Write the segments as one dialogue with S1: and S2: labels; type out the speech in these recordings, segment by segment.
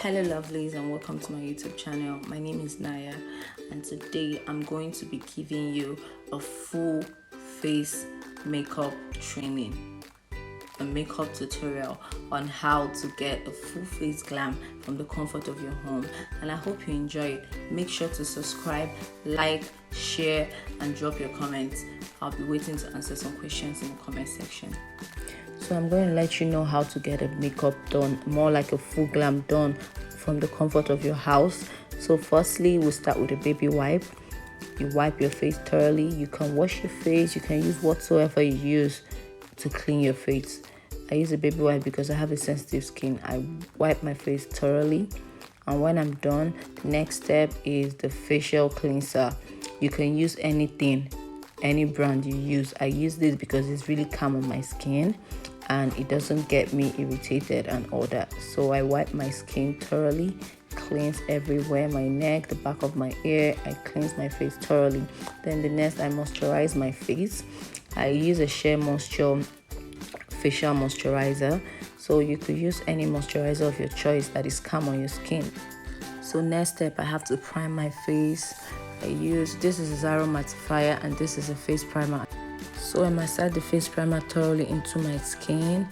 S1: Hello lovelies, and welcome to my YouTube channel. My name is Naya, and today I'm going to be giving you a full face makeup training, a makeup tutorial on how to get a full face glam from the comfort of your home. And I hope you enjoy it. Make sure to subscribe, like, share, and drop your comments. I'll be waiting to answer some questions in the comment section. So I'm going to let you know how to get a makeup done, more like a full glam done from the comfort of your house. So firstly, we'll start with a baby wipe. You wipe your face thoroughly. You can wash your face. You can use whatsoever you use to clean your face. I use a baby wipe because I have a sensitive skin. I wipe my face thoroughly. And when I'm done, the next step is the facial cleanser. You can use anything, any brand you use. I use this because it's really calm on my skin and it doesn't get me irritated and all that. So I wipe my skin thoroughly, cleanse everywhere, my neck, the back of my ear. I cleanse my face thoroughly. Then the next, I moisturize my face. I use a Shea Moisture facial moisturizer. So you could use any moisturizer of your choice that is calm on your skin. So next step, I have to prime my face. This is a Zaro mattifier and this is a face primer. So I massage the face primer thoroughly into my skin.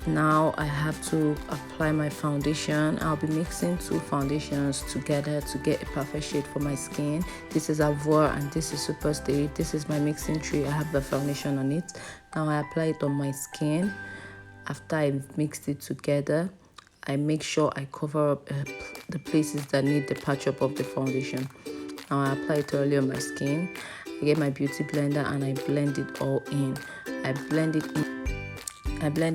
S1: Now I have to apply my foundation. I'll be mixing two foundations together to get a perfect shade for my skin. This is Avoir and this is Superstay. This is my mixing tray. I have the foundation on it. Now I apply it on my skin. After I've mixed it together, I make sure I cover up the places that need the patch up of the foundation. Now I apply it thoroughly on my skin. I get my beauty blender and I blend it all in. I blend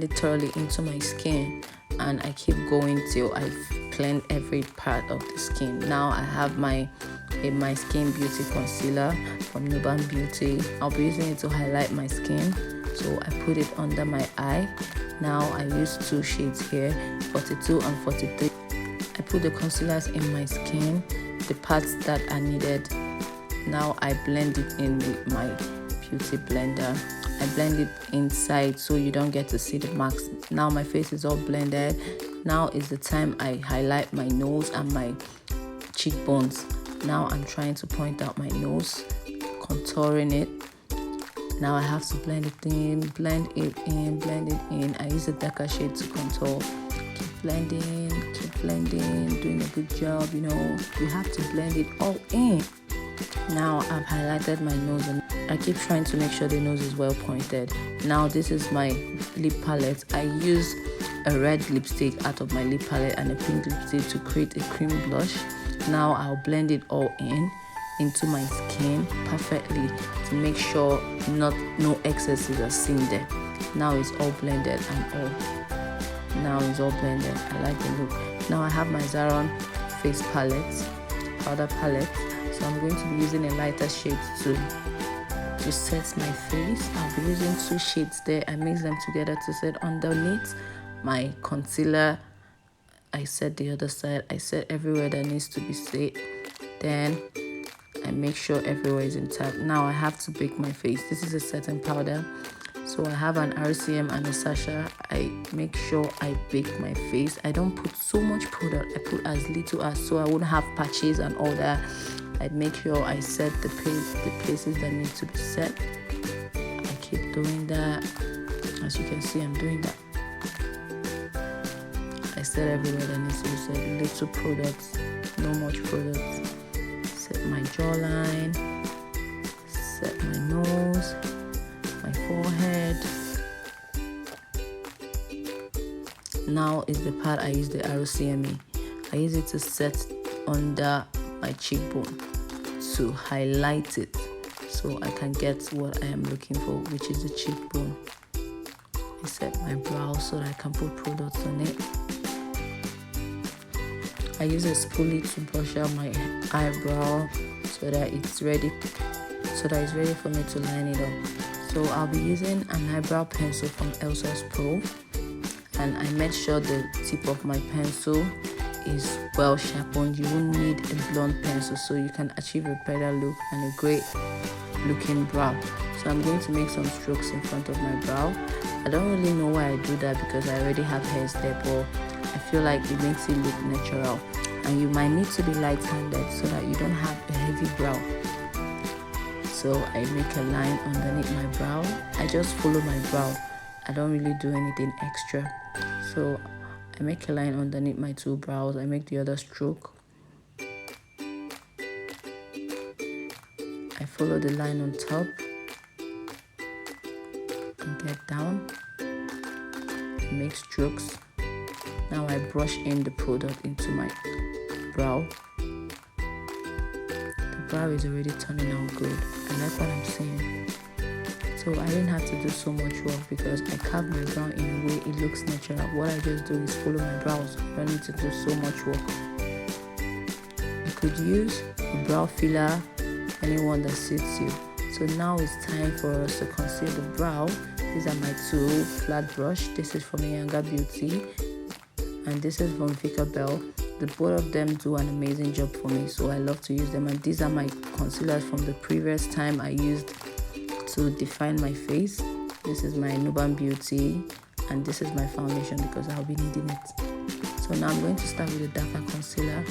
S1: it thoroughly into my skin and I keep going till I blend every part of the skin. Now I have my Skin Beauty concealer from Nuban Beauty. I'll be using it to highlight my skin. So I put it under my eye. Now I use two shades here, 42 and 43. I put the concealers in my skin, the parts that are needed. Now I blend it in with my beauty blender. I blend it inside so you don't get to see the marks. Now my face is all blended. Now is the time I highlight my nose and my cheekbones. Now I'm trying to point out my nose, contouring it. Now I have to blend it in, blend it in. I use a darker shade to contour. Keep blending, doing a good job, you know. You have to blend it all in. Now I've highlighted my nose and I keep trying to make sure the nose is well pointed. Now this is my lip palette. I use a red lipstick out of my lip palette and a pink lipstick to create a cream blush. Now I'll blend it all into my skin perfectly to make sure no excesses are seen there. Now it's all blended I like the look. Now I have my Zaron face palette, powder palette. So I'm going to be using a lighter shade to set my face. I'll be using two shades there. I mix them together to set underneath my concealer. I set the other side. I set everywhere that needs to be set. Then I make sure everywhere is intact. Now I have to bake my face. This is a setting powder. So I have an RCM and a Sacha. I make sure I bake my face. I don't put so much product. I put as little as so I wouldn't have patches and all that. I make sure I set the places that need to be set. I keep doing that. As you can see, I'm doing that. I set everywhere that needs to be set. Little products, no much products. Set my jawline, set my nose, my forehead. Now is the part I use the RCME. I use it to set under my cheekbone to highlight it so I can get what I am looking for, which is the cheekbone. I set my brow so that I can put products on it. I use a spoolie to brush out my eyebrow so that it's ready for me to line it up. So I'll be using an eyebrow pencil from Elsa's Pro, and I made sure the tip of my pencil is well sharpened. You won't need a blunt pencil so you can achieve a better look and a great looking brow. So I'm going to make some strokes in front of my brow. I don't really know why I do that because I already have hairs there, but I feel like it makes it look natural. And you might need to be light-handed so that you don't have a heavy brow. So I make a line underneath my brow. I just follow my brow. I don't really do anything extra. So I make a line underneath my two brows. I make the other stroke. I follow the line on top and get down. I make strokes. Now I brush in the product into my brow. The brow is already turning out good. I like what I'm seeing. So I didn't have to do so much work because I carve my brow in a way it looks natural. What I just do is follow my brows. I don't need to do so much work. You could use a brow filler, anyone that suits you. So now it's time for us to conceal the brow. These are my two flat brush. This is from Iyengar Beauty and this is from Vicar Bell. The both of them do an amazing job for me, so I love to use them. And these are my concealers from the previous time I used to define my face. This is my Nuban Beauty and this is my foundation because I'll be needing it. So now I'm going to start with a darker concealer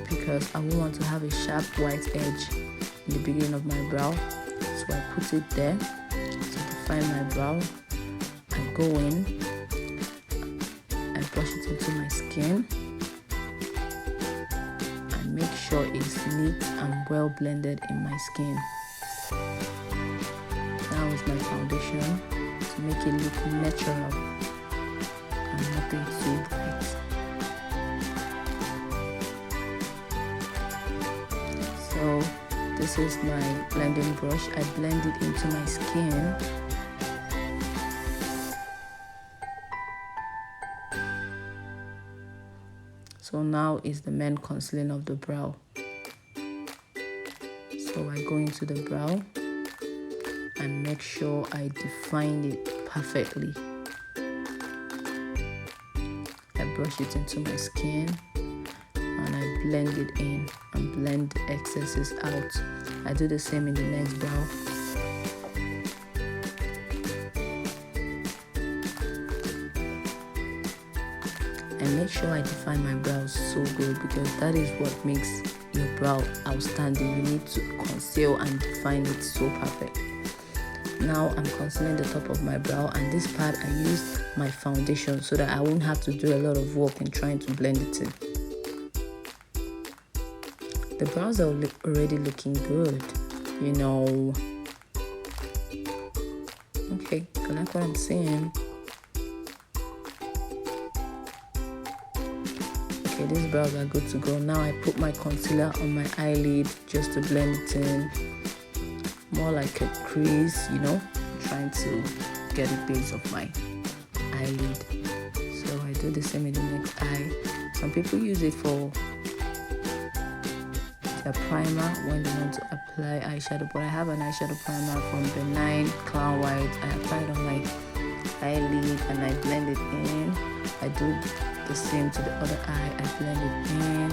S1: because I want to have a sharp white edge in the beginning of my brow. So I put it there to define my brow. I go in, I brush it into my skin and make sure it's neat and well blended in my skin. Now is my foundation to make it look natural and nothing too bright. So this is my blending brush. I blend it into my skin. So now is the main concealing of the brow. So I go into the brow and make sure I define it perfectly. I brush it into my skin and I blend it in and blend the excesses out. I do the same in the next brow. And make sure I define my brows so good because that is what makes your brow outstanding. You need to conceal and define it so perfect. Now I'm concealing the top of my brow, and this part I used my foundation so that I won't have to do a lot of work in trying to blend it in. The brows are already looking good, you know. Okay, I like what I'm seeing. Okay, these brows are good to go. Now I put my concealer on my eyelid just to blend it in. More like a crease, you know, trying to get a base of my eyelid. So I do the same in the next eye. Some people use it for their primer when they want to apply eyeshadow, but I have an eyeshadow primer from Benign Clown White. I apply it on my eyelid and I blend it in. I do the same to the other eye. I blend it in.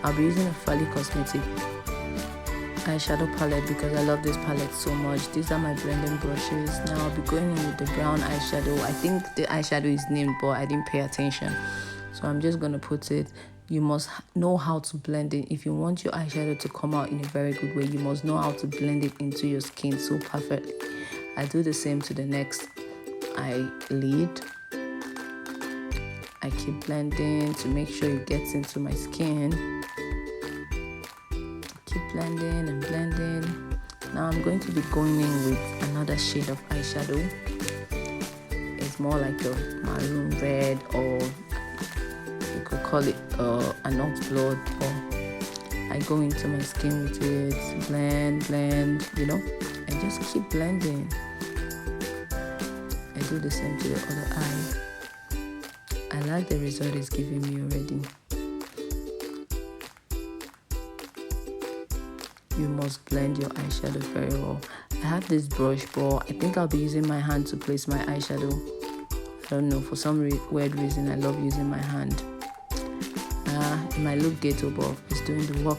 S1: I'll be using a Fally Cosmetic eyeshadow palette because I love this palette so much. These are my blending brushes. Now I'll be going in with the brown eyeshadow. I think the eyeshadow is named, but I didn't pay attention, so I'm just gonna put it. You must know how to blend it. If you want your eyeshadow to come out in a very good way, you must know how to blend it into your skin so perfectly. I do the same to the next eyelid. I keep blending to make sure it gets into my skin. Keep blending and blending. Now I'm going to be going in with another shade of eyeshadow. It's more like a maroon red, or you could call it an ox blood. Or I go into my skin with it, blend, you know, and just keep blending. I do the same to the other eye. I like the result it's giving me already. You must blend your eyeshadow very well. I have this brush, but I think I'll be using my hand to place my eyeshadow. I don't know, for some weird reason I love using my hand. It might look ghetto, but it's doing the work.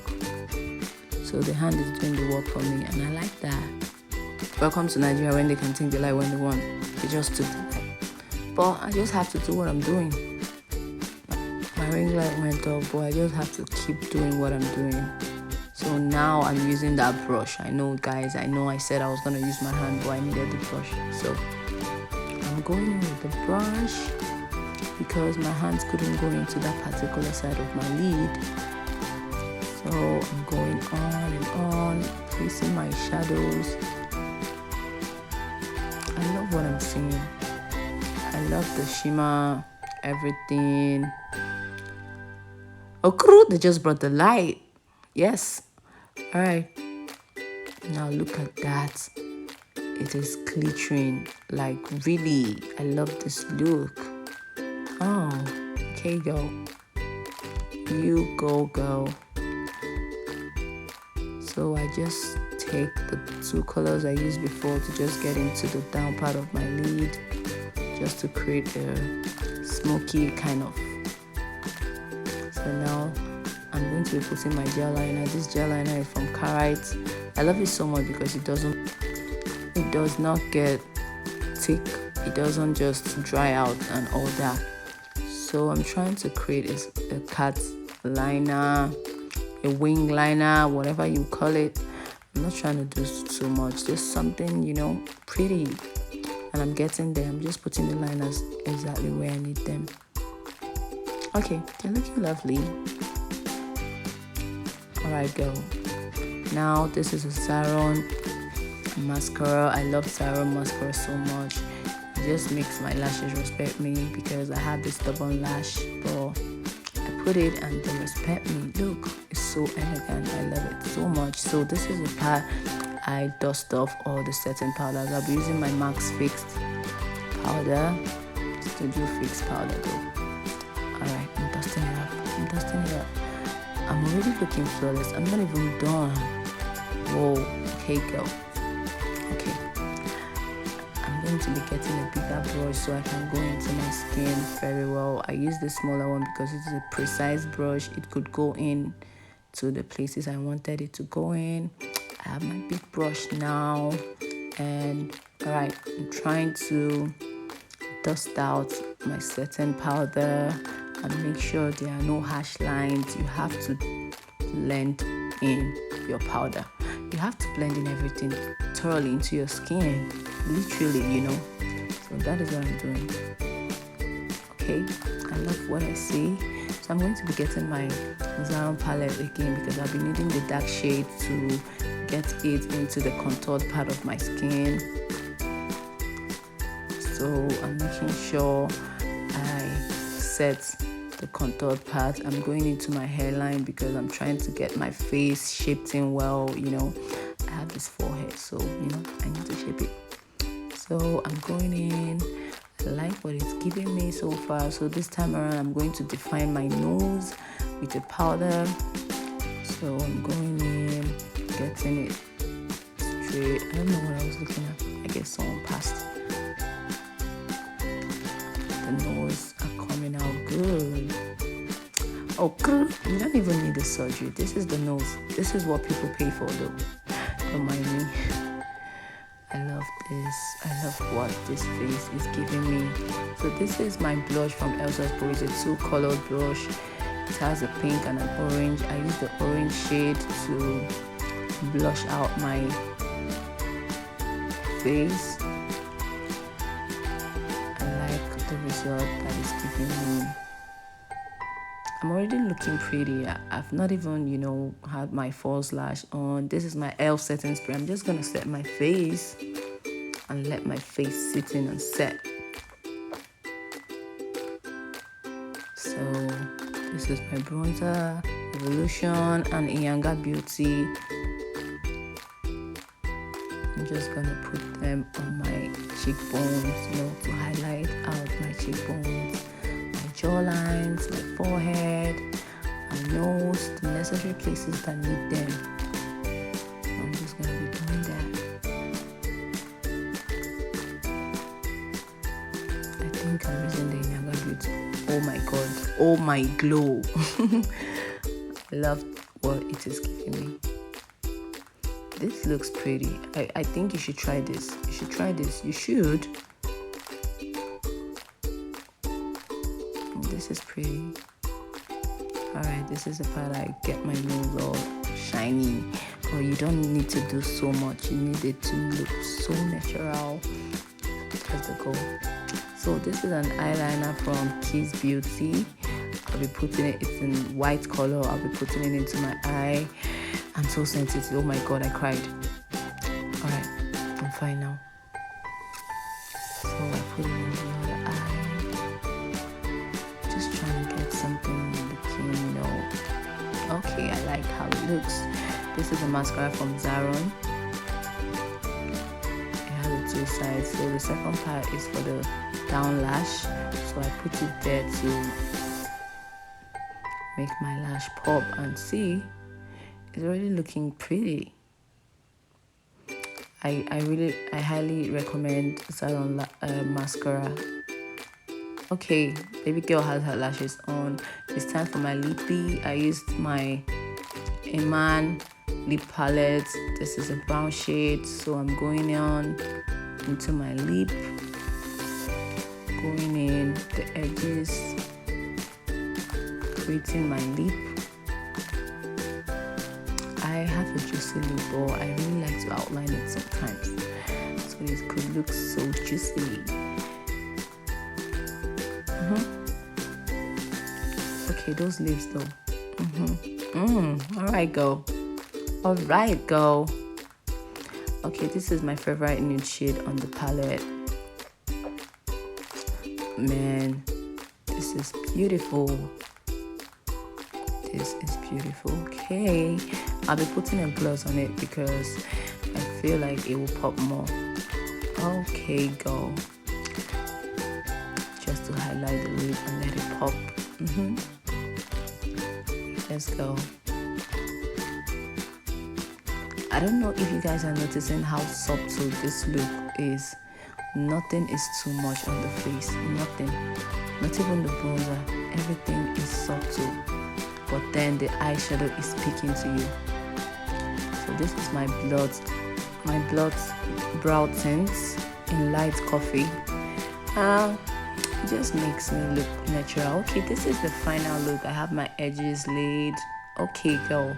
S1: So the hand is doing the work for me, and I like that. Welcome to Nigeria, when they can think they like when they want. They just took the light. But I just have to do what I'm doing. my ring light went off, but I just have to keep doing what I'm doing. So now I'm using that brush. I know, guys, I know I said I was gonna use my hand, but I needed the brush. So I'm going in with the brush because my hands couldn't go into that particular side of my lid. So I'm going on and on, placing my shadows. I love what I'm seeing. I love the shimmer, everything. Oh, they just brought the light. Yes. All right. Now look at that. It is glittering. Like, really, I love this look. Oh, okay, girl. You go, girl. So I just take the two colors I used before to just get into the down part of my lid, just to create a smoky kind of. So now I'm going to be putting my gel liner. This gel liner is from Carite. I love it so much because it does not get thick. It doesn't just dry out and all that. So I'm trying to create a cat liner, a wing liner, whatever you call it. I'm not trying to do too much, just something, pretty. And I'm getting there. I'm just putting the liners exactly where I need them. Okay, they're looking lovely. Alright, girl. Now this is a Saron mascara. I love Saron mascara so much. It just makes my lashes respect me because I have this stubborn lash, but I put it and they respect me. Look, it's so elegant. I love it so much. So this is the part I dust off all the setting powders. I'll be using my Max Fixed powder, Studio Fix powder though. Alright, I'm dusting it up. I'm already looking flawless. I'm not even done. Whoa, okay, girl. Okay. I'm going to be getting a bigger brush so I can go into my skin very well. I use the smaller one because it is a precise brush. It could go in to the places I wanted it to go in. I have my big brush now. And alright, I'm trying to dust out my setting powder and make sure there are no harsh lines. You have to blend in your powder. You have to blend in everything thoroughly into your skin, literally, So that is what I'm doing. Okay, I love what I see. So I'm going to be getting my Zaron palette again because I'll be needing the dark shade to get it into the contoured part of my skin. So I'm making sure I set the contoured part. I'm going into my hairline because I'm trying to get my face shaped in well. I have this forehead, so I need to shape it. So I'm going in. I like what it's giving me so far. So this time around I'm going to define my nose with a powder. So I'm going in, getting it straight. I don't know what I was looking at. I guess someone passed. The nose are coming out good. Oh, you don't even need the surgery. This is the nose. This is what people pay for though. Don't mind me. I love this. I love what this face is giving me. So this is my blush from Elsa's Pro. It's a 2-colored blush. It has a pink and an orange. I use the orange shade to blush out my face. I like the result that it's giving me. I'm already looking pretty. I've not even, had my false lash on. This is my e.l.f. setting spray. I'm just going to set my face and let my face sit in and set. So this is my bronzer, Evolution and Inyanga Beauty. I'm just going to put them on my cheekbones, to highlight out my cheekbones. Jawlines, my forehead, my nose, the necessary places that need them. I'm just going to be doing that. I think I'm using the Inyanga Beauty. Oh my god. Oh my glow. I love what it is giving me. This looks pretty. I think you should try this. You should try this. You should. This is pretty. Alright, this is the part I get my nose all shiny. But you don't need to do so much. You need it to look so natural. That's the goal. So this is an eyeliner from Kiss Beauty. I'll be putting it, it's in white color. I'll be putting it into my eye. I'm so sensitive. Oh my god, I cried. Alright, I'm fine now. So I put it in the other eye. Just trying to get something looking, okay, I like how it looks. This is a mascara from Zaron. It has the two sides. So the second part is for the down lash. So I put it there to make my lash pop, and see, it's already looking pretty. I highly recommend Zaron mascara. Okay, baby girl has her lashes on. It's time for my lippy. I used my Iman lip palette. This is a brown shade, so I'm going on into my lip, going in the edges, creating my lip. I have a juicy lip, but I really like to outline it sometimes, so it could look so juicy. Okay, those lips though. Alright, go. Alright, go. Okay, this is my favorite nude shade on the palette. Man, this is beautiful. This is beautiful. Okay, I'll be putting a gloss on it because I feel like it will pop more. Okay, go. Just to highlight the lip and let it pop. Let's go. I don't know if you guys are noticing how subtle this look is. Nothing is too much on the face. Nothing. Not even the bronzer. Everything is subtle. But then the eyeshadow is speaking to you. So this is my blood brow tint in light coffee. It just makes me look natural. Okay, this is the final look. I have my edges laid. Okay, girl.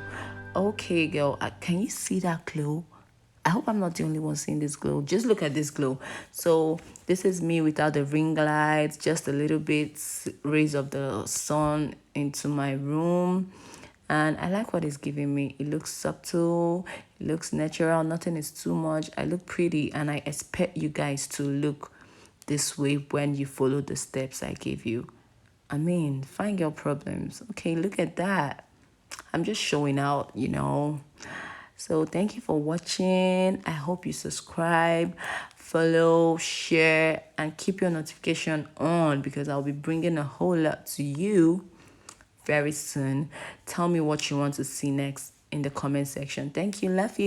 S1: Can you see that glow? I hope I'm not the only one seeing this glow. Just look at this glow. So this is me without the ring lights, just a little bit rays of the sun into my room. And I like what it's giving me. It looks subtle, it looks natural, nothing is too much. I look pretty, and I expect you guys to look this way when you follow the steps I gave you. I mean, find your problems. Okay, look at that. I'm just showing out, So thank you for watching. I hope you subscribe, follow, share, and keep your notification on, because I'll be bringing a whole lot to you very soon. Tell me what you want to see next in the comment section. Thank you. Love you.